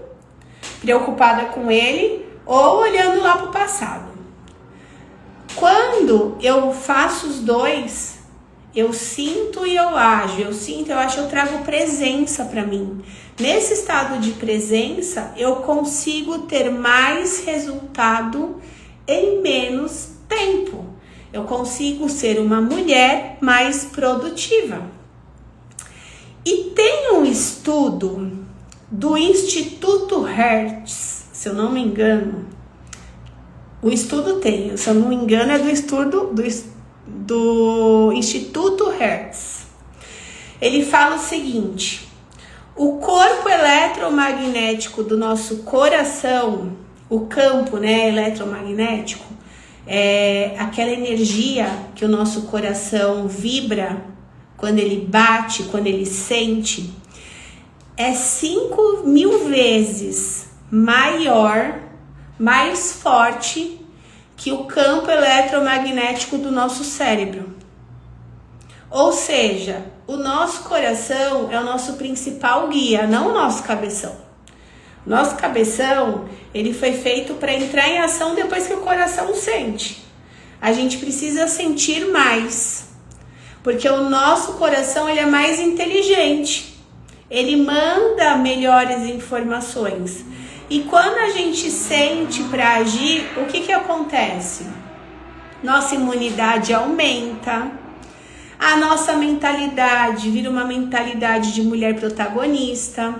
preocupada com ele, ou olhando lá pro passado. Quando eu faço os dois, eu sinto e eu ajo, eu trago presença para mim. Nesse estado de presença, eu consigo ter mais resultado em menos tempo. Eu consigo ser uma mulher mais produtiva. E tem um estudo do Instituto Hertz, se eu não me engano. O estudo tem, se eu não me engano, é do estudo do Instituto Hertz. Ele fala o seguinte: o corpo eletromagnético do nosso coração, o campo, né, eletromagnético, é aquela energia que o nosso coração vibra quando ele bate, quando ele sente, é 5.000 vezes maior, mais forte que o campo eletromagnético do nosso cérebro. Ou seja, o nosso coração é o nosso principal guia, não o nosso cabeção. O nosso cabeção, ele foi feito para entrar em ação depois que o coração sente. A gente precisa sentir mais, porque o nosso coração, ele é mais inteligente. Ele manda melhores informações. E quando a gente sente para agir, o que acontece? Nossa imunidade aumenta, a nossa mentalidade vira uma mentalidade de mulher protagonista,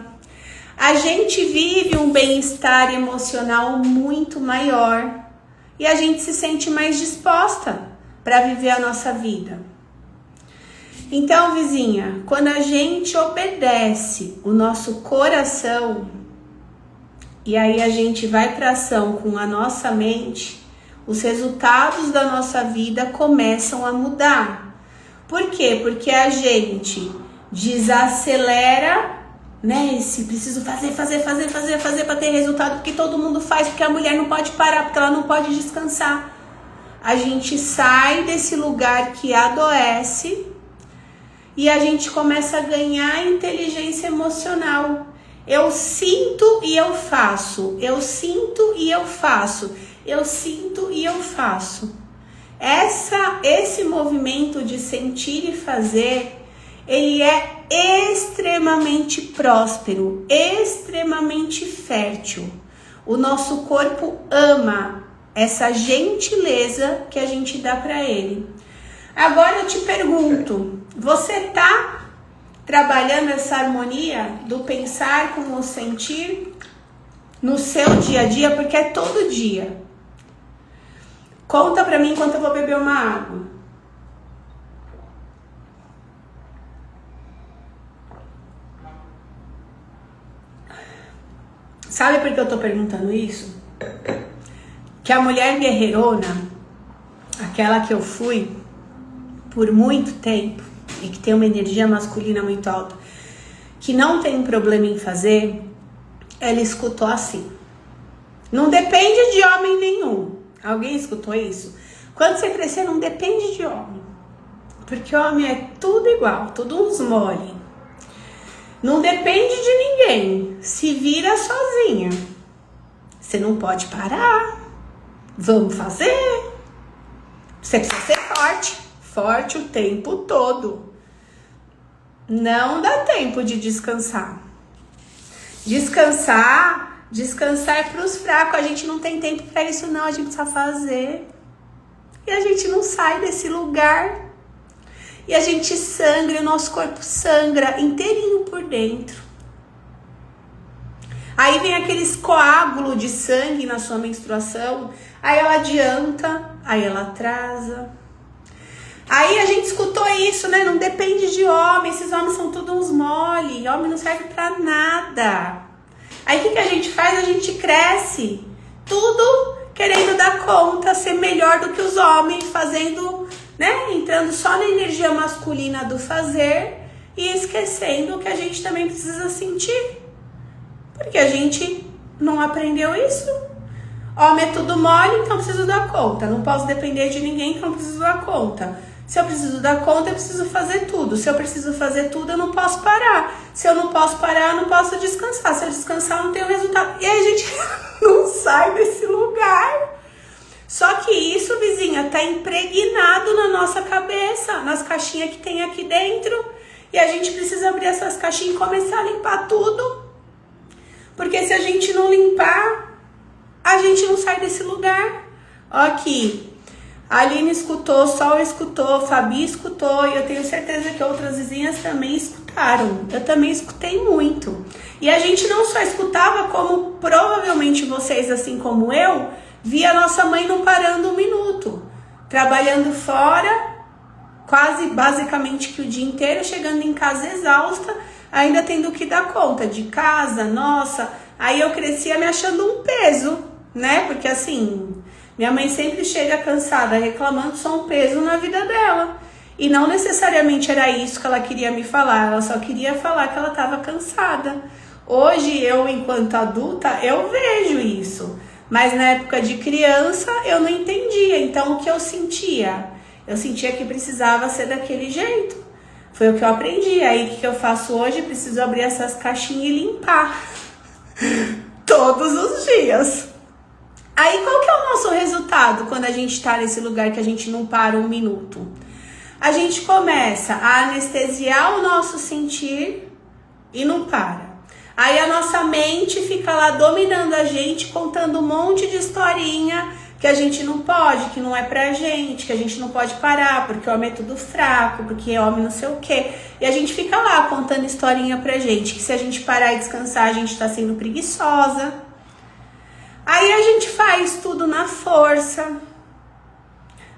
a gente vive um bem-estar emocional muito maior e a gente se sente mais disposta para viver a nossa vida. Então, vizinha, quando a gente obedece o nosso coração e aí a gente vai para ação com a nossa mente, os resultados da nossa vida começam a mudar. Por quê? Porque a gente desacelera, né? Esse preciso fazer para ter resultado, porque todo mundo faz, porque a mulher não pode parar, porque ela não pode descansar. A gente sai desse lugar que adoece e a gente começa a ganhar inteligência emocional. Eu sinto e eu faço, eu sinto e eu faço, eu sinto e eu faço. Esse movimento de sentir e fazer, ele é extremamente próspero, extremamente fértil. O nosso corpo ama essa gentileza que a gente dá para ele. Agora eu te pergunto, você tá trabalhando essa harmonia do pensar com o sentir no seu dia a dia? Porque é todo dia. Conta pra mim enquanto eu vou beber uma água. Sabe por que eu tô perguntando isso? Que a mulher guerreirona, aquela que eu fui por muito tempo e que tem uma energia masculina muito alta, que não tem problema em fazer, ela escutou assim: não depende de homem nenhum. Alguém escutou isso? Quando você crescer, não depende de homem, porque homem é tudo igual, tudo uns mole. Não depende de ninguém, se vira sozinha. Você não pode parar. Vamos fazer. Você precisa ser forte, forte o tempo todo. Não dá tempo de descansar. Descansar é para os fracos. A gente não tem tempo para isso não, a gente precisa fazer. E a gente não sai desse lugar. E a gente sangra, o nosso corpo sangra inteirinho por dentro. Aí vem aqueles coágulos de sangue na sua menstruação. Aí ela adianta, aí ela atrasa. Aí a gente escutou isso, né? Não depende de homem, esses homens são todos uns mole, homem não serve pra nada. Aí o que a gente faz? A gente cresce, tudo querendo dar conta, ser melhor do que os homens, fazendo, né? Entrando só na energia masculina do fazer e esquecendo que a gente também precisa sentir. Porque a gente não aprendeu isso. Homem é tudo mole, então eu preciso dar conta. Não posso depender de ninguém, então eu preciso dar conta. Se eu preciso dar conta, eu preciso fazer tudo. Se eu preciso fazer tudo, eu não posso parar. Se eu não posso parar, eu não posso descansar. Se eu descansar, eu não tenho resultado. E aí a gente não sai desse lugar. Só que isso, vizinha, tá impregnado na nossa cabeça, nas caixinhas que tem aqui dentro. E a gente precisa abrir essas caixinhas e começar a limpar tudo. Porque se a gente não limpar, a gente não sai desse lugar. Ó aqui, a Aline escutou, Sol escutou, Fabi escutou, e eu tenho certeza que outras vizinhas também escutaram. escutaram. Eu também escutei muito. E a gente não só escutava, como provavelmente vocês, assim como eu, via a nossa mãe não parando um minuto. Trabalhando fora, quase basicamente que o dia inteiro, chegando em casa exausta, ainda tendo que dar conta de casa, nossa. Aí eu crescia me achando um peso, né? Porque assim, minha mãe sempre chega cansada, reclamando, só um peso na vida dela. E não necessariamente era isso que ela queria me falar, ela só queria falar que ela estava cansada. Hoje eu, enquanto adulta, eu vejo isso. Mas na época de criança eu não entendia. Então o que eu sentia? Eu sentia que precisava ser daquele jeito. Foi o que eu aprendi. Aí o que eu faço hoje? Preciso abrir essas caixinhas e limpar. Todos os dias. Aí qual que é o nosso resultado quando a gente tá nesse lugar que a gente não para um minuto? A gente começa a anestesiar o nosso sentir e não para. Aí a nossa mente fica lá dominando a gente, contando um monte de historinha que a gente não pode, que não é pra gente, que a gente não pode parar, porque o homem é tudo fraco, porque homem não sei o quê. E a gente fica lá contando historinha pra gente, que se a gente parar e descansar, a gente tá sendo preguiçosa. Aí a gente faz tudo na força.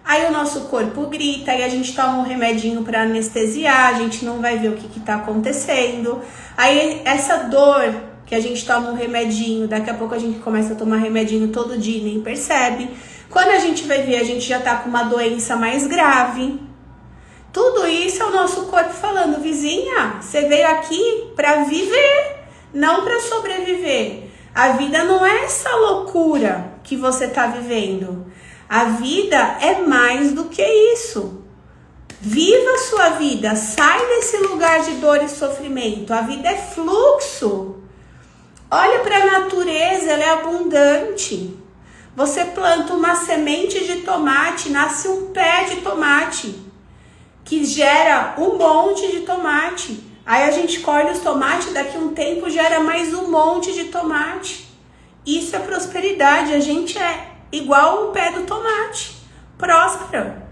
Aí o nosso corpo grita, aí a gente toma um remedinho para anestesiar, a gente não vai ver o que tá acontecendo. Aí essa dor que a gente toma um remedinho, daqui a pouco a gente começa a tomar remedinho todo dia e nem percebe. Quando a gente vai ver, a gente já tá com uma doença mais grave. Tudo isso é o nosso corpo falando, vizinha, você veio aqui para viver, não para sobreviver. A vida não é essa loucura que você tá vivendo. A vida é mais do que isso. Viva a sua vida, sai desse lugar de dor e sofrimento. A vida é fluxo. Olha para a natureza, ela é abundante. Você planta uma semente de tomate, nasce um pé de tomate, que gera um monte de tomate. Aí a gente colhe os tomates, daqui a um tempo gera mais um monte de tomate. Isso é prosperidade, a gente é igual o pé do tomate, próspero.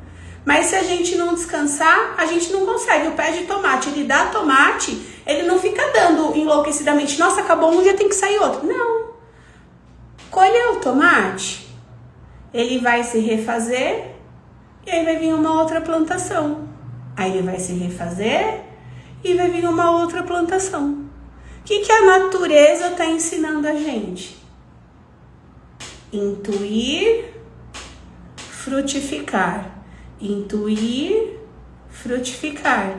Mas se a gente não descansar, a gente não consegue. O pé de tomate, ele dá tomate, ele não fica dando enlouquecidamente, nossa, acabou um, já tem que sair outro. Não. Colheu o tomate, ele vai se refazer e aí vai vir uma outra plantação. Aí ele vai se refazer e vai vir uma outra plantação. O que a natureza está ensinando a gente? Intuir, frutificar. Intuir, frutificar.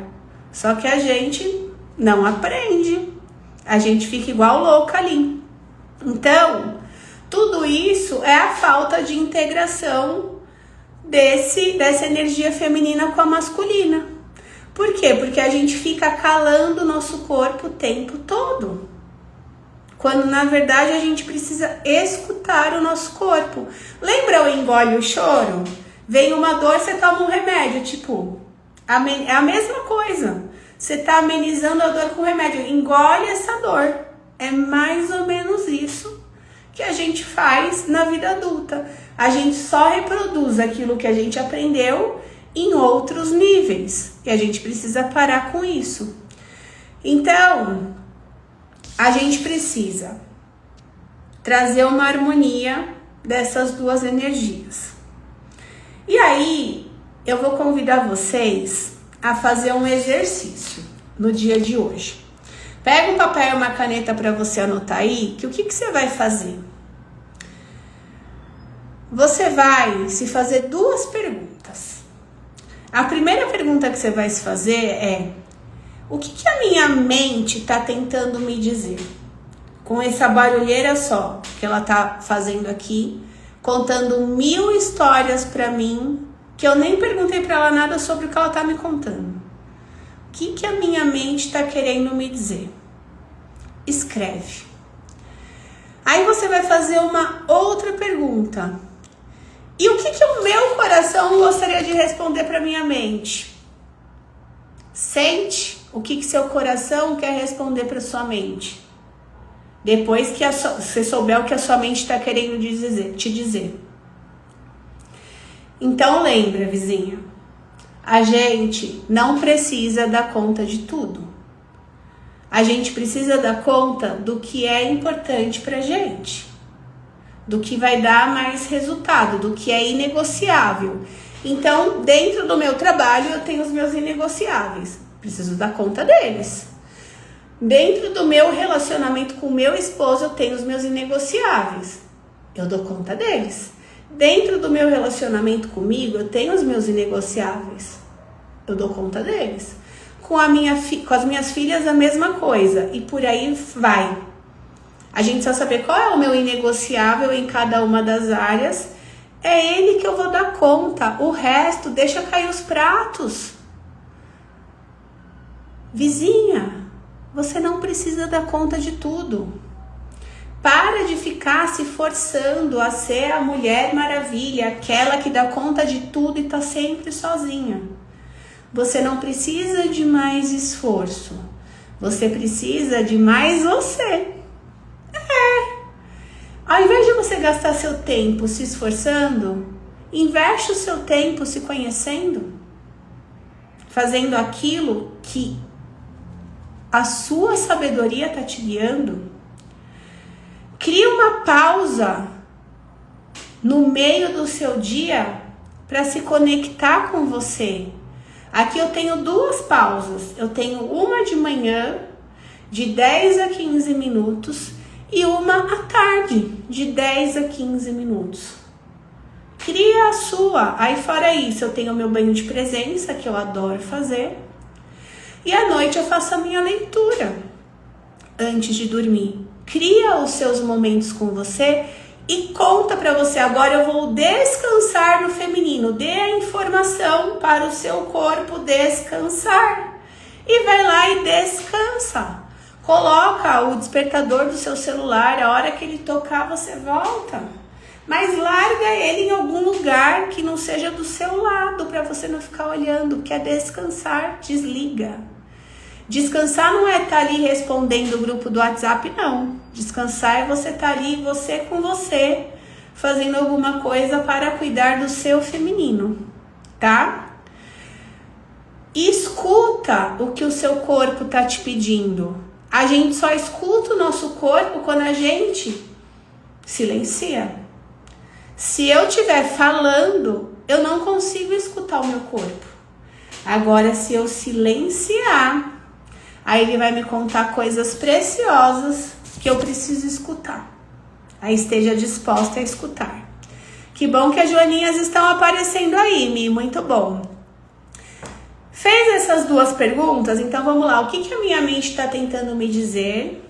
Só que a gente não aprende. A gente fica igual louca ali. Então, tudo isso é a falta de integração dessa energia feminina com a masculina. Por quê? Porque a gente fica calando o nosso corpo o tempo todo. Quando, na verdade, a gente precisa escutar o nosso corpo. Lembra o engole o choro? Vem uma dor, você toma um remédio, tipo... É a mesma coisa. Você tá amenizando a dor com remédio. Engole essa dor. É mais ou menos isso que a gente faz na vida adulta. A gente só reproduz aquilo que a gente aprendeu em outros níveis. E a gente precisa parar com isso. Então... a gente precisa trazer uma harmonia dessas duas energias. E aí, eu vou convidar vocês a fazer um exercício no dia de hoje. Pega um papel e uma caneta para você anotar aí, que o que você vai fazer? Você vai se fazer duas perguntas. A primeira pergunta que você vai se fazer é: o que a minha mente está tentando me dizer? Com essa barulheira só que ela tá fazendo aqui, contando 1000 histórias para mim, que eu nem perguntei para ela nada sobre o que ela tá me contando. O que a minha mente está querendo me dizer? Escreve. Aí você vai fazer uma outra pergunta. E o que o meu coração gostaria de responder para minha mente? Sente o que seu coração quer responder para sua mente. Depois que você souber o que a sua mente está querendo te dizer. Então lembra, vizinha, a gente não precisa dar conta de tudo. A gente precisa dar conta do que é importante pra gente, do que vai dar mais resultado, do que é inegociável. Então, dentro do meu trabalho, eu tenho os meus inegociáveis. Preciso dar conta deles. Dentro do meu relacionamento com o meu esposo, eu tenho os meus inegociáveis. Eu dou conta deles. Dentro do meu relacionamento comigo, eu tenho os meus inegociáveis. Eu dou conta deles. Com as minhas filhas, a mesma coisa. E por aí vai. A gente precisa saber qual é o meu inegociável em cada uma das áreas. É ele que eu vou dar conta. O resto, deixa cair os pratos. Vizinha, você não precisa dar conta de tudo. Para de ficar se forçando a ser a Mulher Maravilha, aquela que dá conta de tudo e tá sempre sozinha. Você não precisa de mais esforço. Você precisa de mais você. Ao invés de você gastar seu tempo se esforçando, investe o seu tempo se conhecendo, fazendo aquilo que a sua sabedoria está te guiando. Crie uma pausa no meio do seu dia para se conectar com você. Aqui eu tenho 2 pausas. Eu tenho uma de manhã, de 10 a 15 minutos, e uma à tarde, de 10 a 15 minutos. Cria a sua. Aí fora isso, eu tenho o meu banho de presença, que eu adoro fazer. E à noite eu faço a minha leitura, antes de dormir. Cria os seus momentos com você e conta para você, agora eu vou descansar no feminino. Dê a informação para o seu corpo descansar. E vai lá e descansa. Coloca o despertador do seu celular, a hora que ele tocar você volta. Mas larga ele em algum lugar que não seja do seu lado, para você não ficar olhando. Quer descansar? Desliga. Descansar não é estar ali respondendo o grupo do WhatsApp, não. Descansar é você estar ali, você com você, fazendo alguma coisa para cuidar do seu feminino, tá? Escuta o que o seu corpo tá te pedindo. A gente só escuta o nosso corpo quando a gente silencia. Se eu estiver falando, eu não consigo escutar o meu corpo. Agora, se eu silenciar, aí ele vai me contar coisas preciosas que eu preciso escutar. Aí esteja disposta a escutar. Que bom que as joaninhas estão aparecendo aí, Mi, muito bom. Fez essas 2 perguntas? Então vamos lá. O que a minha mente está tentando me dizer?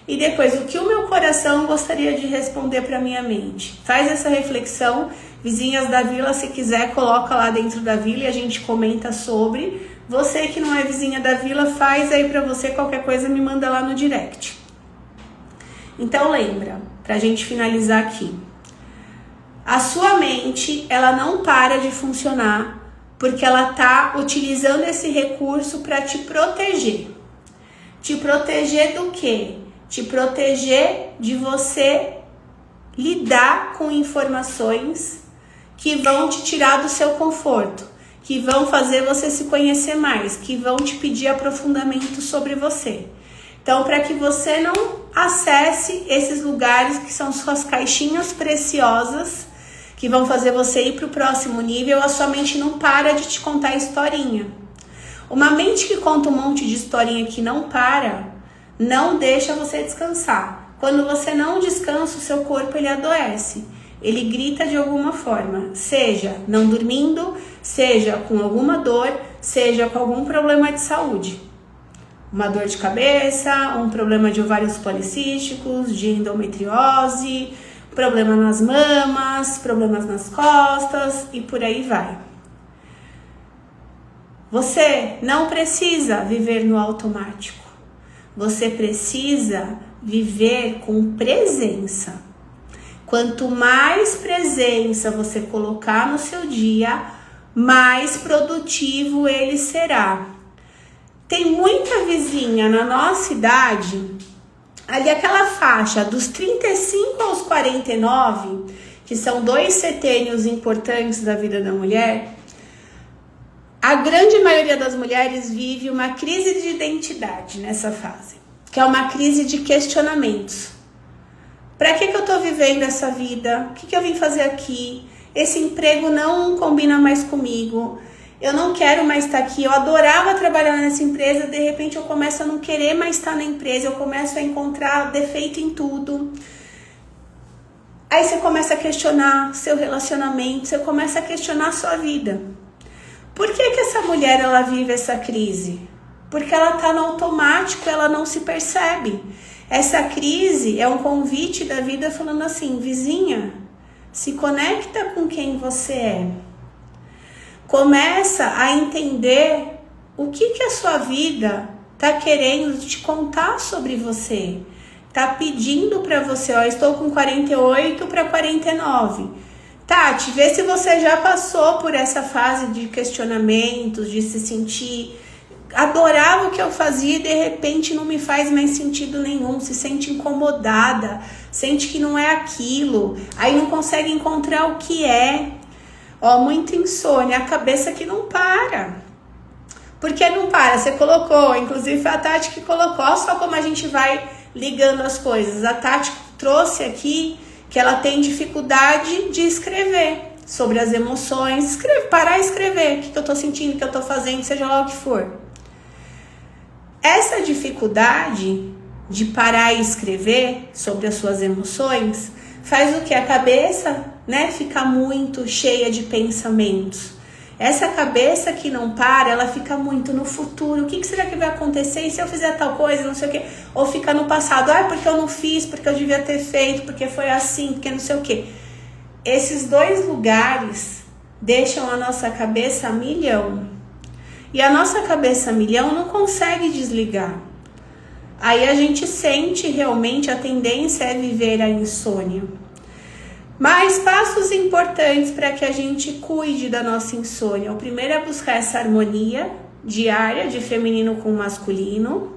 E depois, o que o meu coração gostaria de responder para minha mente? Faz essa reflexão. Vizinhas da Vila, se quiser, coloca lá dentro da Vila e a gente comenta sobre. Você que não é vizinha da Vila, faz aí para você. Qualquer coisa me manda lá no direct. Então lembra, pra gente finalizar aqui. A sua mente, ela não para de funcionar porque ela tá utilizando esse recurso para te proteger. Te proteger do quê? Te proteger de você lidar com informações que vão te tirar do seu conforto, que vão fazer você se conhecer mais, que vão te pedir aprofundamento sobre você. Então, para que você não acesse esses lugares que são suas caixinhas preciosas, que vão fazer você ir para o próximo nível, a sua mente não para de te contar historinha. Uma mente que conta um monte de historinha que não para, não deixa você descansar. Quando você não descansa, o seu corpo ele adoece. Ele grita de alguma forma, seja não dormindo, seja com alguma dor, seja com algum problema de saúde. Uma dor de cabeça, um problema de ovários policísticos, de endometriose, problema nas mamas, problemas nas costas e por aí vai. Você não precisa viver no automático. Você precisa viver com presença. Quanto mais presença você colocar no seu dia, mais produtivo ele será. Tem muita vizinha na nossa idade, ali aquela faixa dos 35 aos 49, que são 2 setênios importantes da vida da mulher. A grande maioria das mulheres vive uma crise de identidade nessa fase. que é uma crise de questionamentos. Para que eu tô vivendo essa vida? O que eu vim fazer aqui? Esse emprego não combina mais comigo. Eu não quero mais estar aqui. Eu adorava trabalhar nessa empresa. De repente eu começo a não querer mais estar na empresa. Eu começo a encontrar defeito em tudo. Aí você começa a questionar seu relacionamento. Você começa a questionar a sua vida. Por que essa mulher ela vive essa crise? Porque ela está no automático. Ela não se percebe. Essa crise é um convite da vida falando assim: vizinha, se conecta com quem você é. Começa a entender o que a sua vida está querendo te contar sobre você. Está pedindo para você, ó, estou com 48 para 49. Tati, vê se você já passou por essa fase de questionamentos, de se sentir... Adorava o que eu fazia e de repente não me faz mais sentido nenhum. Se sente incomodada, sente que não é aquilo, aí não consegue encontrar o que é. Ó, muita insônia, a cabeça que não para. Por que não para? Você colocou, inclusive foi a Tati que colocou, olha só como a gente vai ligando as coisas. A Tati trouxe aqui que ela tem dificuldade de escrever sobre as emoções, parar e escrever o que eu tô sentindo, o que eu tô fazendo, seja lá o que for. Essa dificuldade de parar e escrever sobre as suas emoções faz o que? A cabeça, né, fica muito cheia de pensamentos. Essa cabeça que não para, ela fica muito no futuro. O que será que vai acontecer? E se eu fizer tal coisa, não sei o quê? Ou fica no passado. Ah, porque eu não fiz, porque eu devia ter feito, porque foi assim, porque não sei o quê. Esses dois lugares deixam a nossa cabeça a milhão. E a nossa cabeça a milhão não consegue desligar. Aí a gente sente realmente a tendência é viver a insônia. Mas passos importantes para que a gente cuide da nossa insônia. O primeiro é buscar essa harmonia diária de feminino com masculino.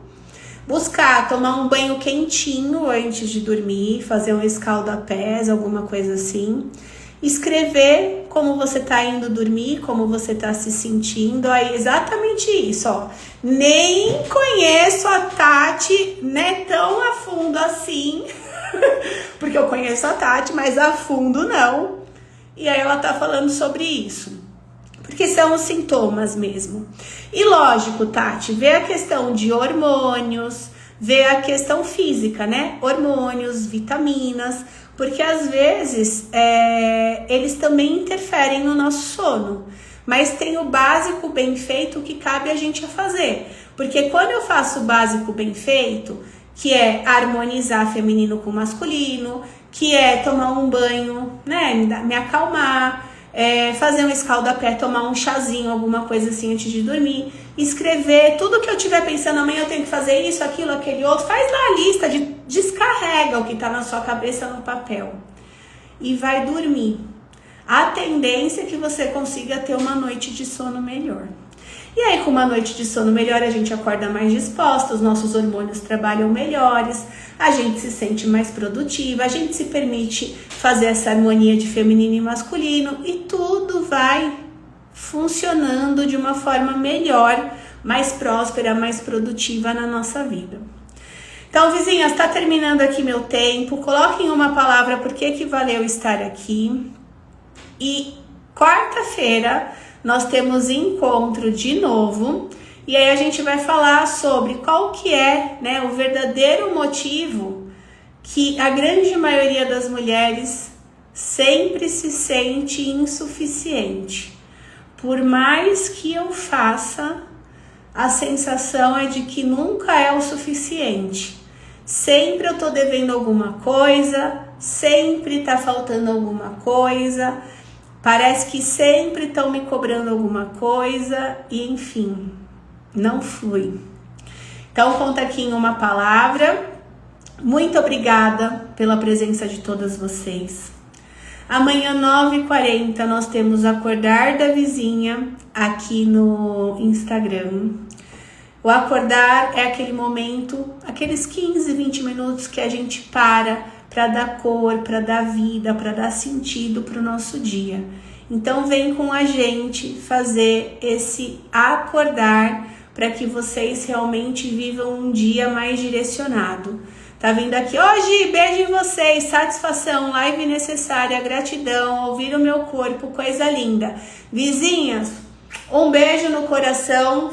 Buscar tomar um banho quentinho antes de dormir, fazer um escalda-pés, alguma coisa assim. Escrever como você tá indo dormir, como você tá se sentindo. Aí exatamente isso, ó. Nem conheço a Tati, né, tão a fundo assim. Porque eu conheço a Tati, mas a fundo não. E aí ela tá falando sobre isso. Porque são os sintomas mesmo. E lógico, Tati, vê a questão de hormônios, vê a questão física, né? Hormônios, vitaminas, porque às vezes eles também interferem no nosso sono. Mas tem o básico bem feito que cabe a gente a fazer. Porque quando eu faço o básico bem feito, que é harmonizar feminino com masculino, que é tomar um banho, né, me acalmar, fazer um escalda-pé, tomar um chazinho, alguma coisa assim antes de dormir, escrever tudo que eu estiver pensando, amanhã eu tenho que fazer isso, aquilo, aquele outro, faz lá a lista, descarrega o que está na sua cabeça no papel e vai dormir. A tendência é que você consiga ter uma noite de sono melhor. E aí, com uma noite de sono melhor, a gente acorda mais disposta, os nossos hormônios trabalham melhores, a gente se sente mais produtiva, a gente se permite fazer essa harmonia de feminino e masculino e tudo vai funcionando de uma forma melhor, mais próspera, mais produtiva na nossa vida. Então, vizinhas, está terminando aqui meu tempo. Coloquem uma palavra por que valeu estar aqui. E quarta-feira nós temos encontro de novo e aí a gente vai falar sobre qual que é, né, o verdadeiro motivo que a grande maioria das mulheres sempre se sente insuficiente. Por mais que eu faça, a sensação é de que nunca é o suficiente. Sempre eu tô devendo alguma coisa, sempre tá faltando alguma coisa. Parece que sempre estão me cobrando alguma coisa e, enfim, não flui. Então, conta aqui em uma palavra. Muito obrigada pela presença de todas vocês. Amanhã, 9h40, nós temos Acordar da Vizinha aqui no Instagram. O acordar é aquele momento, aqueles 15, 20 minutos que a gente para dar cor, para dar vida, para dar sentido para o nosso dia. Então vem com a gente fazer esse acordar, para que vocês realmente vivam um dia mais direcionado. Tá vindo aqui hoje, beijo em vocês, satisfação, live necessária, gratidão, ouvir o meu corpo, coisa linda. Vizinhas, um beijo no coração,